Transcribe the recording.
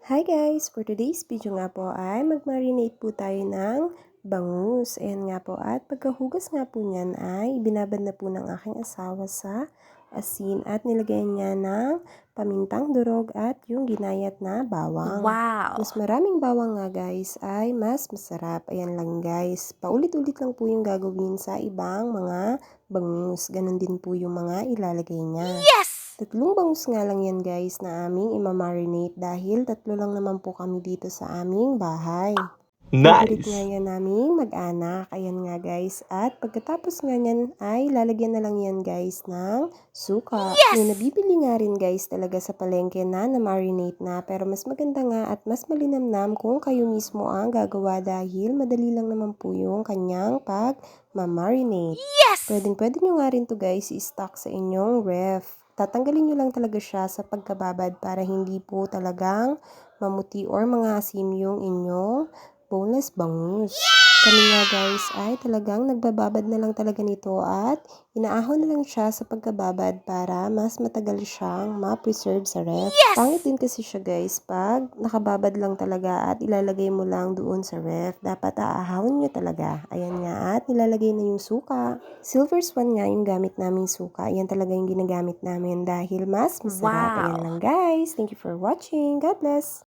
Hi guys! For today's video nga po ay mag-marinate po tayo ng bangus. Ayan nga po at pagkahugas nga po niyan ay binabad na po ng aking asawa sa asin at nilagyan niya ng pamintang durog at yung ginayat na bawang. Wow! Mas maraming bawang nga guys ay mas masarap. Ayan lang guys. Paulit-ulit lang po yung gagawin sa ibang mga bangus. Ganon din po yung mga ilalagay niya. Yes! Tatlong bangus nga lang yan guys na aming imamarinate dahil tatlo lang naman po kami dito sa aming bahay. Favorite nga Nice! yan naming mag-anak. Ayan nga guys. At pagkatapos nga yan ay lalagyan na lang yan guys ng suka. Yes! May nabibili nga rin guys talaga sa palengke na marinate na. Pero mas maganda nga at mas malinamnam kung kayo mismo ang gagawa dahil madali lang naman po yung kanyang pag-marinate. Yes! Pwede nyo nga rin to guys i-stock sa inyong ref. Tatanggalin nyo lang talaga siya sa pagkababad para hindi po talagang mamuti or mga asim yung inyong boneless bangus. Kami nga guys ay talagang nagbababad na lang talaga nito at inaahon na lang siya sa pagkababad para mas matagal siyang ma-preserve sa ref. Yes! Pangit din kasi siya guys pag nakababad lang talaga at ilalagay mo lang doon sa ref. Dapat aahawin nyo talaga. Ayan nga at nilalagay na yung suka. Silver Swan nga yung gamit naming suka. Yan talaga yung ginagamit namin dahil mas masarap. Ayan Wow! lang guys. Thank you for watching. God bless!